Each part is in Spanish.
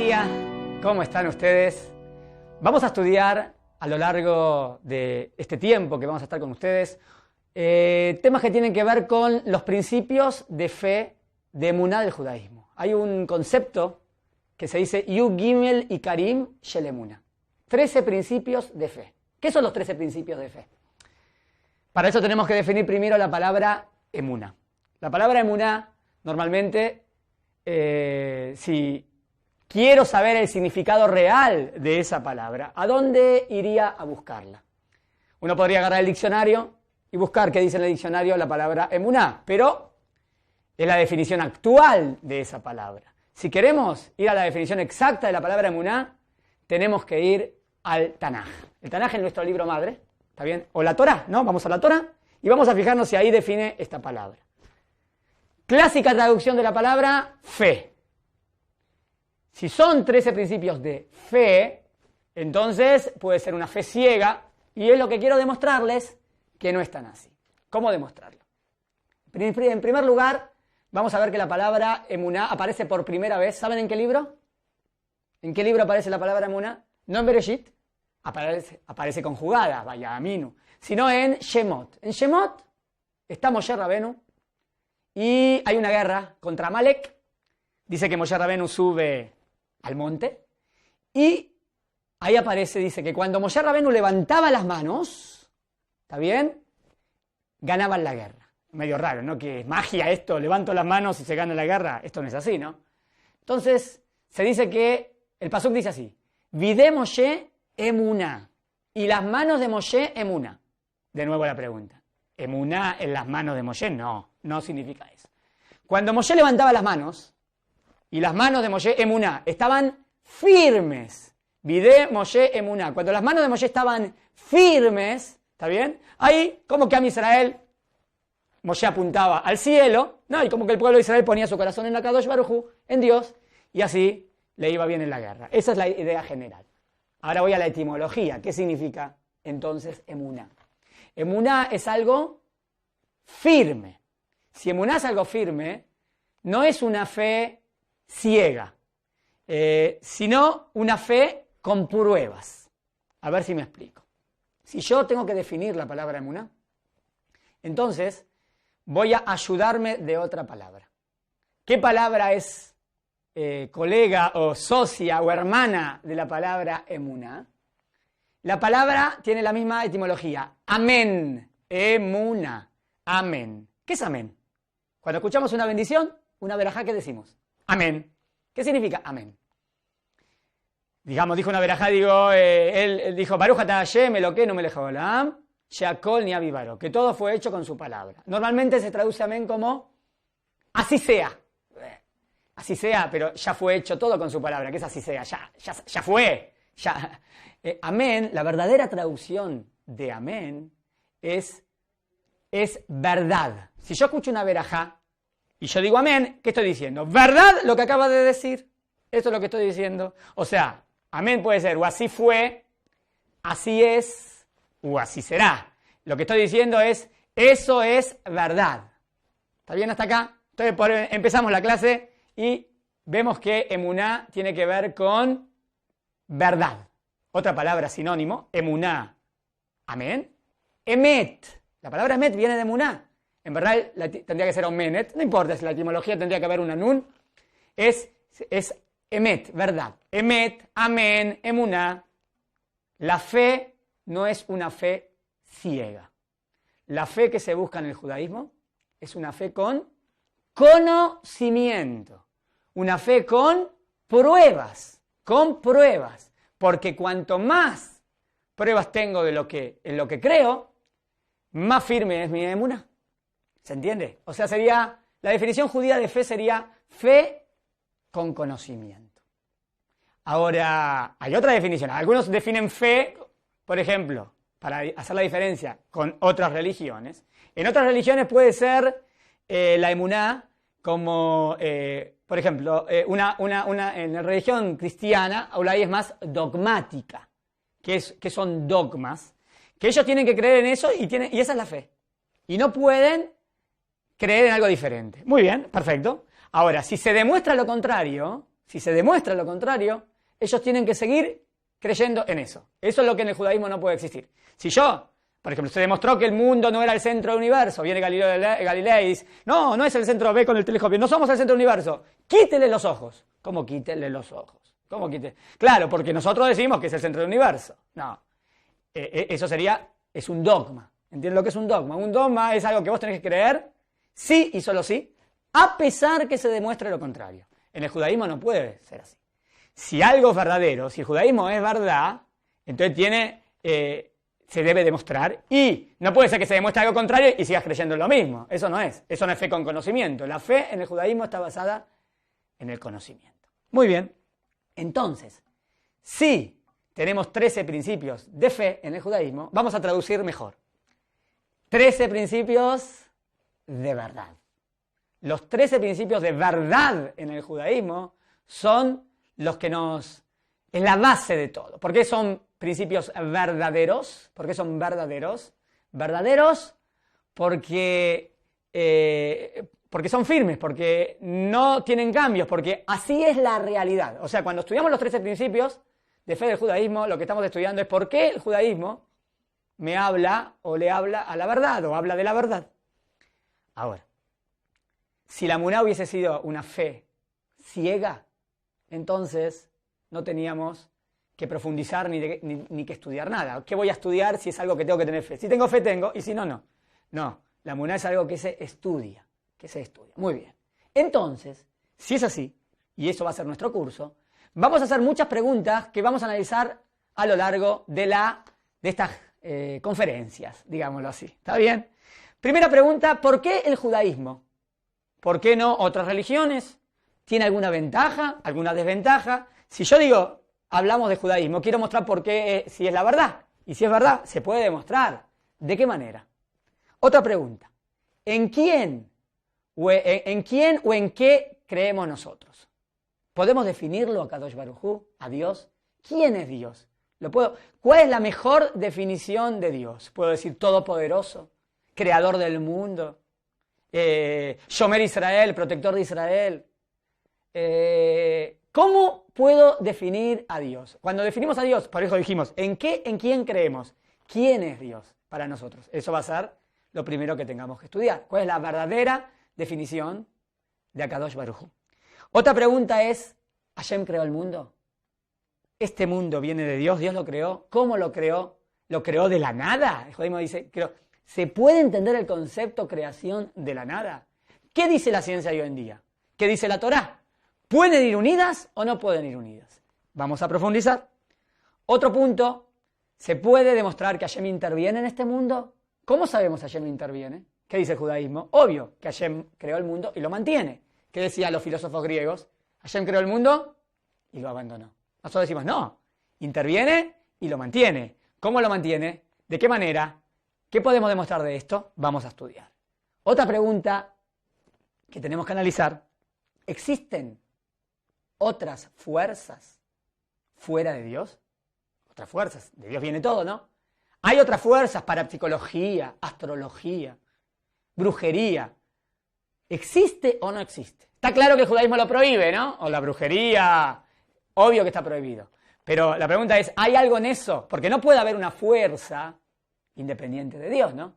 día, ¿cómo están ustedes? Vamos a estudiar a lo largo de este tiempo que vamos a estar con ustedes temas que tienen que ver con los principios de fe de emuná del judaísmo. Hay un concepto que se dice Yu Gimel y Karim Shel Emuná. 13 principios de fe. ¿Qué son los 13 principios de fe? Para eso tenemos que definir primero la palabra emuná. La palabra emuná, normalmente, si quiero saber el significado real de esa palabra, ¿a dónde iría a buscarla? Uno podría agarrar el diccionario y buscar qué dice en el diccionario la palabra emuná, pero es la definición actual de esa palabra. Si queremos ir a la definición exacta de la palabra emuná, tenemos que ir al Tanaj. El Tanaj es nuestro libro madre, ¿está bien? O la Torá, ¿no? Vamos a la Torá y vamos a fijarnos si ahí define esta palabra. Clásica traducción de la palabra fe. Si son 13 principios de fe, entonces puede ser una fe ciega, y es lo que quiero demostrarles que no es tan así. ¿Cómo demostrarlo? En primer lugar, vamos a ver que la palabra emuná aparece por primera vez. ¿Saben en qué libro? ¿En qué libro aparece la palabra emuná? No en Bereshit, aparece conjugada, vaya aminu, sino en Shemot. En Shemot está Moshe Rabenu y hay una guerra contra Amalek. Dice que Moshe Rabenu sube al monte y ahí aparece, dice que cuando Moshe Rabenu levantaba las manos, ¿está bien? Ganaban la guerra. Medio raro, ¿no? Que es magia esto, levanto las manos y se gana la guerra. Esto no es así, ¿no? Entonces, se dice que, el pasuk dice así, Vidé Moshe emuná, y las manos de Moshe emuná. De nuevo la pregunta, ¿emuná en las manos de Moshe? No, no significa eso. Cuando Moshe levantaba las manos, y las manos de Moshe emuná estaban firmes, Vidé Moshe emuná, cuando las manos de Moshe estaban firmes, ¿está bien? Ahí, como que a Israel, Moshe apuntaba al cielo, ¿no? Y como que el pueblo de Israel ponía su corazón en la Kadosh Baruj Hu, en Dios, y así le iba bien en la guerra. Esa es la idea general. Ahora voy a la etimología. ¿Qué significa entonces emuná? Emuná es algo firme. Si emuná es algo firme, no es una fe ciega, sino una fe con pruebas. A ver si me explico. Si yo tengo que definir la palabra emuná, entonces voy a ayudarme de otra palabra. ¿Qué palabra es colega o socia o hermana de la palabra emuná? La palabra tiene la misma etimología. Amén. Emuná. Amén. ¿Qué es amén? Cuando escuchamos una bendición, una verajá, ¿qué decimos? Amén. ¿Qué significa amén? Digamos, dijo una verajá, él dijo, Baruch atah Hashem Elokeinu melech haolam, she'akol nihya bidvaro, que todo fue hecho con su palabra. Normalmente se traduce amén como así sea. Así sea, pero ya fue hecho todo con su palabra. ¿Qué es así sea? Ya fue. Amén, la verdadera traducción de amén es verdad. Si yo escucho una verajá y yo digo amén, ¿qué estoy diciendo? ¿Verdad lo que acaba de decir? Esto es lo que estoy diciendo. O sea, amén puede ser o así fue, así es o así será. Lo que estoy diciendo es, eso es verdad. ¿Está bien hasta acá? Entonces empezamos la clase y vemos que emuná tiene que ver con verdad. Otra palabra sinónimo, emuná, amén. Emet, la palabra emet viene de emuná. En verdad tendría que ser omenet, no importa si la etimología tendría que haber una nun. Es emet, verdad. Emet, amén, emuná. La fe no es una fe ciega. La fe que se busca en el judaísmo es una fe con conocimiento, una fe con pruebas, porque cuanto más pruebas tengo en lo que creo, más firme es mi emuná. ¿Se entiende? O sea, la definición judía de fe sería fe con conocimiento. Ahora, hay otra definición. Algunos definen fe, por ejemplo, para hacer la diferencia con otras religiones. En otras religiones puede ser la emuná como, por ejemplo, en la religión cristiana, ahora es más dogmática, que son dogmas, que ellos tienen que creer en eso y esa es la fe. Y no pueden creer en algo diferente. Muy bien, perfecto. Ahora, si se demuestra lo contrario, Si se demuestra lo contrario, ellos tienen que seguir creyendo en eso. Eso es lo que en el judaísmo no puede existir. Si yo, por ejemplo, se demostró que el mundo no era el centro del universo, viene Galileo y dice, no, no es el centro, ve con el telescopio, no somos el centro del universo, quítele los ojos. ¿Cómo quítele los ojos? ¿Cómo quítele? Claro, porque nosotros decimos que es el centro del universo. No, eso es un dogma. ¿Entiendes lo que es un dogma? Un dogma es algo que vos tenés que creer, sí y solo sí, a pesar que se demuestre lo contrario. En el judaísmo no puede ser así. Si algo es verdadero, si el judaísmo es verdad, entonces se debe demostrar, y no puede ser que se demuestre algo contrario y sigas creyendo en lo mismo. Eso no es fe con conocimiento. La fe en el judaísmo está basada en el conocimiento. Muy bien, entonces, si tenemos 13 principios de fe en el judaísmo, vamos a traducir mejor. 13 principios de verdad. Los 13 principios de verdad en el judaísmo son los que es la base de todo. ¿Por qué son principios verdaderos? ¿Por qué son verdaderos? Verdaderos porque son firmes, porque no tienen cambios, porque así es la realidad. O sea, cuando estudiamos los 13 principios de fe del judaísmo, lo que estamos estudiando es por qué el judaísmo me habla o le habla a la verdad o habla de la verdad. Ahora, si la emuná hubiese sido una fe ciega, entonces no teníamos que profundizar ni que estudiar nada. ¿Qué voy a estudiar si es algo que tengo que tener fe? Si tengo fe, tengo, y si no, no. No, la emuná es algo que se estudia, Muy bien. Entonces, si es así, y eso va a ser nuestro curso, vamos a hacer muchas preguntas que vamos a analizar a lo largo de estas conferencias, digámoslo así. ¿Está bien? Primera pregunta, ¿por qué el judaísmo? ¿Por qué no otras religiones? ¿Tiene alguna ventaja, alguna desventaja? Si yo digo, hablamos de judaísmo, quiero mostrar por qué, si es la verdad. Y si es verdad, se puede demostrar. ¿De qué manera? Otra pregunta. ¿En quién o en qué creemos nosotros? ¿Podemos definirlo a Kadosh Baruj Hu, a Dios? ¿Quién es Dios? ¿Cuál es la mejor definición de Dios? Puedo decir todopoderoso, creador del mundo, Shomer Israel, protector de Israel. ¿Cómo puedo definir a Dios? Cuando definimos a Dios, por eso dijimos, ¿en quién creemos? ¿Quién es Dios para nosotros? Eso va a ser lo primero que tengamos que estudiar. ¿Cuál es la verdadera definición de Akadosh Baruj Hu? Otra pregunta es, ¿Hashem creó el mundo? ¿Este mundo viene de Dios? ¿Dios lo creó? ¿Cómo lo creó? ¿Lo creó de la nada? El judaísmo dice, ¿se puede entender el concepto creación de la nada? ¿Qué dice la ciencia hoy en día? ¿Qué dice la Torá? ¿Pueden ir unidas o no pueden ir unidas? Vamos a profundizar. Otro punto, ¿se puede demostrar que Hashem interviene en este mundo? ¿Cómo sabemos que Hashem interviene? ¿Qué dice el judaísmo? Obvio que Hashem creó el mundo y lo mantiene. ¿Qué decían los filósofos griegos? Hashem creó el mundo y lo abandonó. Nosotros decimos, no, interviene y lo mantiene. ¿Cómo lo mantiene? ¿De qué manera? ¿Qué podemos demostrar de esto? Vamos a estudiar. Otra pregunta que tenemos que analizar, ¿existen otras fuerzas fuera de Dios? Otras fuerzas, de Dios viene todo, ¿no? Hay otras fuerzas para psicología, astrología, brujería. ¿Existe o no existe? Está claro que el judaísmo lo prohíbe, ¿no? O la brujería, obvio que está prohibido. Pero la pregunta es, ¿hay algo en eso? Porque no puede haber una fuerza independiente de Dios, ¿no?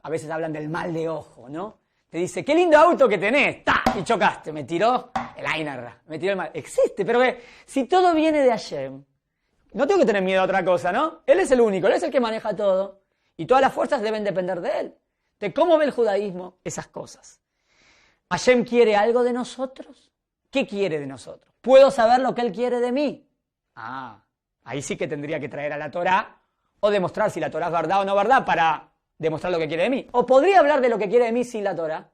A veces hablan del mal de ojo, ¿no? Te dice, qué lindo auto que tenés, ¡ta! Y chocaste, me tiró el Ainarra, me tiró el mal. Existe, pero si todo viene de Hashem, no tengo que tener miedo a otra cosa, ¿no? Él es el único, Él es el que maneja todo. Y todas las fuerzas deben depender de Él. De cómo ve el judaísmo esas cosas. ¿Hashem quiere algo de nosotros? ¿Qué quiere de nosotros? ¿Puedo saber lo que Él quiere de mí? Ahí sí que tendría que traer a la Torá o demostrar si la Torá es verdad o no verdad para demostrar lo que quiere de mí. O podría hablar de lo que quiere de mí sin la Torá.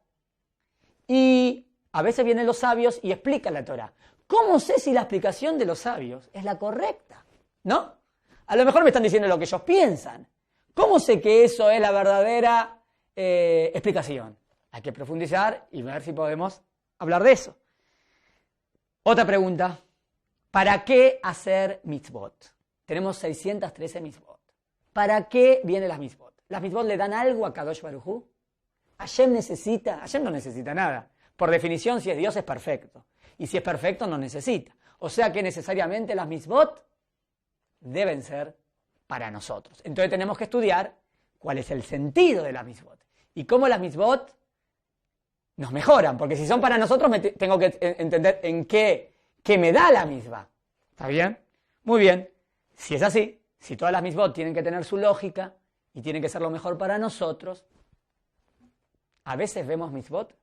Y a veces vienen los sabios y explican la Torá. ¿Cómo sé si la explicación de los sabios es la correcta? ¿No? A lo mejor me están diciendo lo que ellos piensan. ¿Cómo sé que eso es la verdadera explicación? Hay que profundizar y ver si podemos hablar de eso. Otra pregunta. ¿Para qué hacer mitzvot? Tenemos 613 mitzvot. ¿Para qué vienen las mitzvot? ¿Las mitzvot le dan algo a Kadosh Baruj Hu? ¿Hashem no necesita nada. Por definición, si es Dios, es perfecto. Y si es perfecto, no necesita. O sea que necesariamente las mitzvot deben ser para nosotros. Entonces tenemos que estudiar cuál es el sentido de las mitzvot. Y cómo las mitzvot nos mejoran. Porque si son para nosotros, tengo que entender en qué me da la mitzvah. ¿Está bien? Muy bien. Si es así, si todas las mitzvot tienen que tener su lógica y tienen que ser lo mejor para nosotros, a veces vemos mitzvot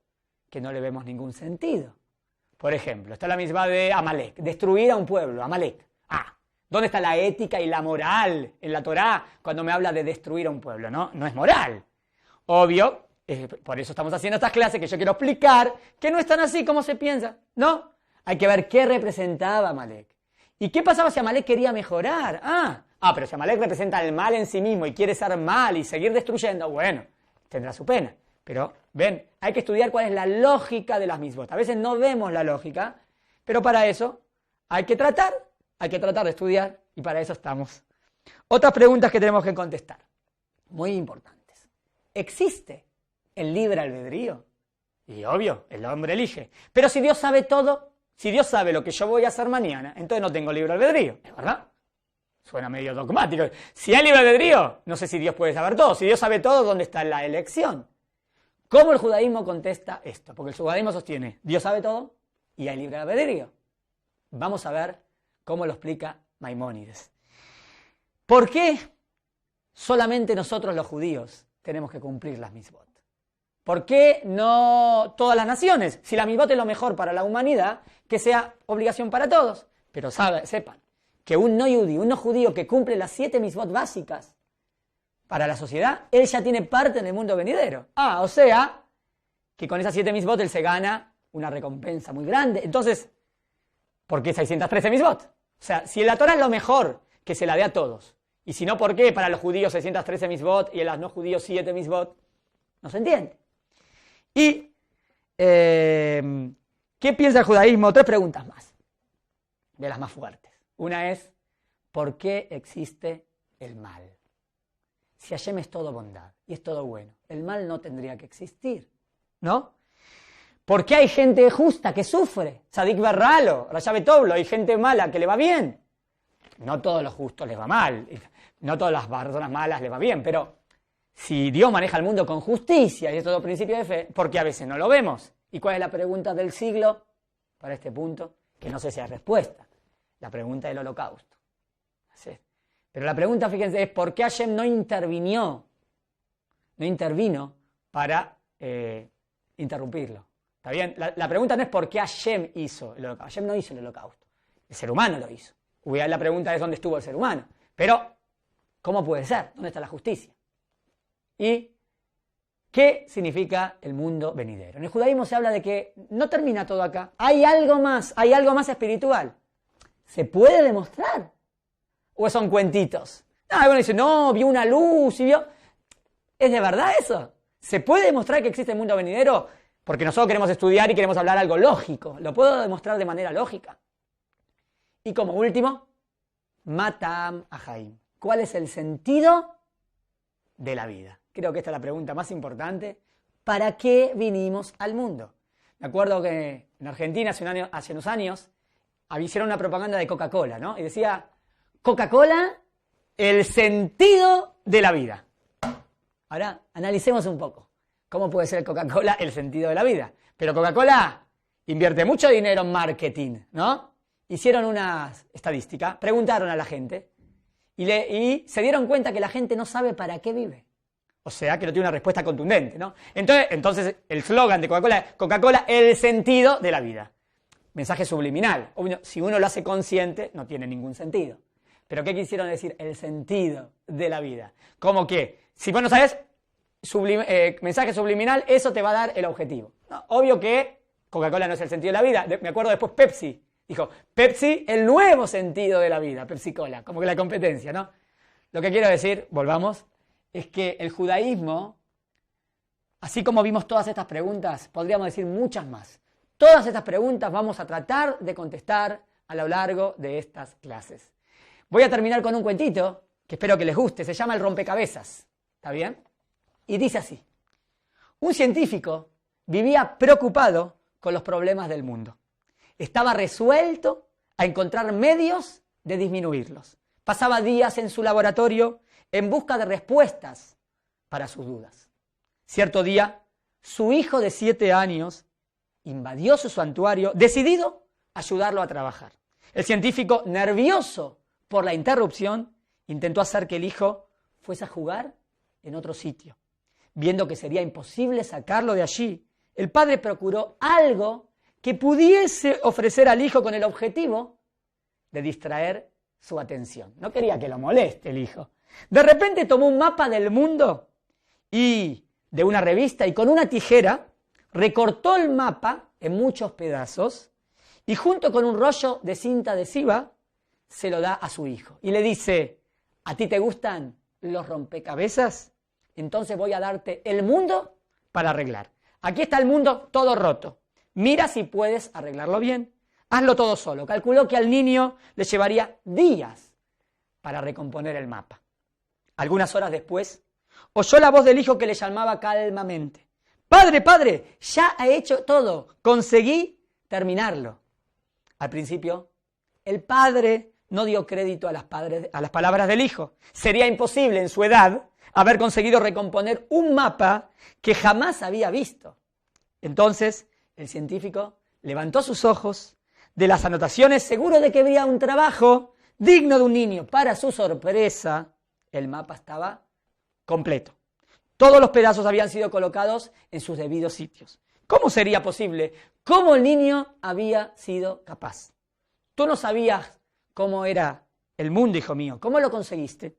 que no le vemos ningún sentido. Por ejemplo, está la mitzvah de Amalek, destruir a un pueblo, Amalek. ¿Dónde está la ética y la moral en la Torá cuando me habla de destruir a un pueblo? No es moral. Obvio, por eso estamos haciendo estas clases que yo quiero explicar que no es tan así como se piensa. No, hay que ver qué representaba Amalek. ¿Y qué pasaba si Amalek quería mejorar? Pero si Amalek representa el mal en sí mismo y quiere ser mal y seguir destruyendo, bueno, tendrá su pena. Pero, ven, hay que estudiar cuál es la lógica de las mitzvot. A veces no vemos la lógica, pero para eso hay que tratar de estudiar y para eso estamos. Otras preguntas que tenemos que contestar, muy importantes. ¿Existe el libre albedrío? Y obvio, el hombre elige. Pero si Dios sabe todo, si Dios sabe lo que yo voy a hacer mañana, entonces no tengo libre albedrío, ¿es verdad? Suena medio dogmático. Si hay libre albedrío, no sé si Dios puede saber todo. Si Dios sabe todo, ¿dónde está la elección? ¿Cómo el judaísmo contesta esto? Porque el judaísmo sostiene, Dios sabe todo y hay libre albedrío. Vamos a ver cómo lo explica Maimónides. ¿Por qué solamente nosotros los judíos tenemos que cumplir las mitzvot? ¿Por qué no todas las naciones? Si la mitzvot es lo mejor para la humanidad, que sea obligación para todos. Pero sepan que un no judío que cumple las 7 mitzvot básicas para la sociedad, él ya tiene parte en el mundo venidero. O sea, que con esas 7 mitzvot él se gana una recompensa muy grande. Entonces, ¿por qué 613 mitzvot? O sea, si la Torah es lo mejor, que se la dé a todos. Y si no, ¿por qué para los judíos 613 mitzvot y a los no judíos 7 mitzvot? No se entiende. Y, ¿qué piensa el judaísmo? 3 preguntas más, de las más fuertes. Una es, ¿por qué existe el mal? Si Hashem es todo bondad y es todo bueno, el mal no tendría que existir, ¿no? ¿Por qué hay gente justa que sufre? Tzadik Berralo, Rashabe Toblo, hay gente mala que le va bien. No todos los justos les va mal, no todas las personas malas les va bien, pero si Dios maneja el mundo con justicia y es todo principio de fe, ¿por qué a veces no lo vemos? ¿Y cuál es la pregunta del siglo para este punto? Que no sé si hay respuesta. La pregunta del holocausto. Así es. Pero la pregunta, fíjense, es ¿por qué Hashem no intervino para interrumpirlo? ¿Está bien? La pregunta no es ¿por qué Hashem hizo el holocausto? Hashem no hizo el holocausto. El ser humano lo hizo. La pregunta es ¿dónde estuvo el ser humano? Pero, ¿cómo puede ser? ¿Dónde está la justicia? ¿Y qué significa el mundo venidero? En el judaísmo se habla de que no termina todo acá. Hay algo más espiritual. ¿Se puede demostrar? ¿O son cuentitos? Algunos dicen, no, vio una luz y vio... ¿Es de verdad eso? ¿Se puede demostrar que existe el mundo venidero? Porque nosotros queremos estudiar y queremos hablar algo lógico. ¿Lo puedo demostrar de manera lógica? Y como último, Matam Ahaim. ¿Cuál es el sentido de la vida? Creo que esta es la pregunta más importante. ¿Para qué vinimos al mundo? Me acuerdo que en Argentina hace unos años hicieron una propaganda de Coca-Cola, ¿no? Y decía, Coca-Cola, el sentido de la vida. Ahora, analicemos un poco. ¿Cómo puede ser Coca-Cola el sentido de la vida? Pero Coca-Cola invierte mucho dinero en marketing, ¿no? Hicieron una estadística, preguntaron a la gente y se dieron cuenta que la gente no sabe para qué vive. O sea, que no tiene una respuesta contundente, ¿no? Entonces el slogan de Coca-Cola es Coca-Cola, el sentido de la vida. Mensaje subliminal. Si uno lo hace consciente, no tiene ningún sentido. ¿Pero qué quisieron decir? El sentido de la vida. ¿Cómo que? Si vos no sabes, mensaje subliminal, eso te va a dar el objetivo. ¿No? Obvio que Coca-Cola no es el sentido de la vida. Me acuerdo después Pepsi. Dijo, Pepsi, el nuevo sentido de la vida. Pepsi-Cola, como que la competencia, ¿no? Lo que quiero decir, volvamos, es que el judaísmo, así como vimos todas estas preguntas, podríamos decir muchas más. Todas estas preguntas vamos a tratar de contestar a lo largo de estas clases. Voy a terminar con un cuentito que espero que les guste. Se llama El rompecabezas. ¿Está bien? Y dice así. Un científico vivía preocupado con los problemas del mundo. Estaba resuelto a encontrar medios de disminuirlos. Pasaba días en su laboratorio en busca de respuestas para sus dudas. Cierto día, su hijo de 7 años invadió su santuario, decidido a ayudarlo a trabajar. El científico, nervioso por la interrupción, intentó hacer que el hijo fuese a jugar en otro sitio. Viendo que sería imposible sacarlo de allí, el padre procuró algo que pudiese ofrecer al hijo con el objetivo de distraer su atención. No quería que lo moleste el hijo. De repente tomó un mapa del mundo y de una revista y con una tijera recortó el mapa en muchos pedazos y junto con un rollo de cinta adhesiva se lo da a su hijo. Y le dice, ¿a ti te gustan los rompecabezas? Entonces voy a darte el mundo para arreglar. Aquí está el mundo todo roto. Mira si puedes arreglarlo bien. Hazlo todo solo. Calculó que al niño le llevaría días para recomponer el mapa. Algunas horas después, oyó la voz del hijo que le llamaba calmamente. Padre, padre, ya he hecho todo. Conseguí terminarlo. Al principio, el padre no dio crédito a las palabras del hijo. Sería imposible en su edad haber conseguido recomponer un mapa que jamás había visto. Entonces, el científico levantó sus ojos de las anotaciones, seguro de que habría un trabajo digno de un niño. Para su sorpresa, el mapa estaba completo. Todos los pedazos habían sido colocados en sus debidos sitios. ¿Cómo sería posible? ¿Cómo el niño había sido capaz? Tú no sabías cómo era el mundo, hijo mío. ¿Cómo lo conseguiste?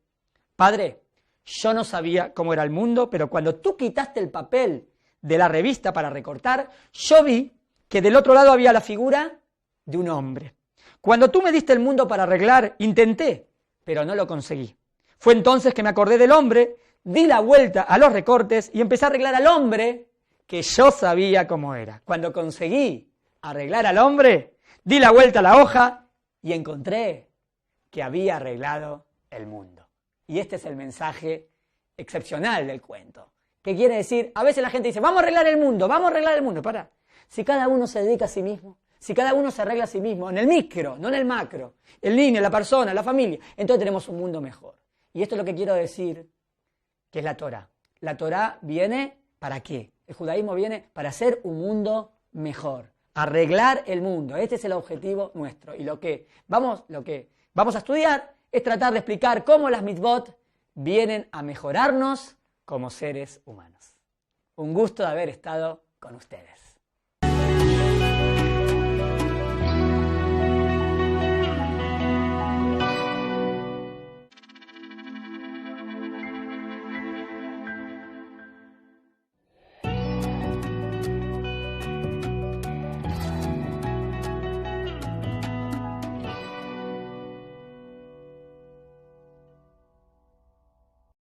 Padre, yo no sabía cómo era el mundo, pero cuando tú quitaste el papel de la revista para recortar, yo vi que del otro lado había la figura de un hombre. Cuando tú me diste el mundo para arreglar, intenté, pero no lo conseguí. Fue entonces que me acordé del hombre, di la vuelta a los recortes y empecé a arreglar al hombre que yo sabía cómo era. Cuando conseguí arreglar al hombre, di la vuelta a la hoja y encontré que había arreglado el mundo. Y este es el mensaje excepcional del cuento. ¿Qué quiere decir? A veces la gente dice, vamos a arreglar el mundo, vamos a arreglar el mundo. Pará. Si cada uno se dedica a sí mismo, si cada uno se arregla a sí mismo, en el micro, no en el macro, el niño, la persona, la familia, entonces tenemos un mundo mejor. Y esto es lo que quiero decir, que es la Torá. La Torá viene ¿para qué? El judaísmo viene para hacer un mundo mejor, arreglar el mundo. Este es el objetivo nuestro. Y lo que vamos a estudiar es tratar de explicar cómo las mitzvot vienen a mejorarnos como seres humanos. Un gusto de haber estado con ustedes.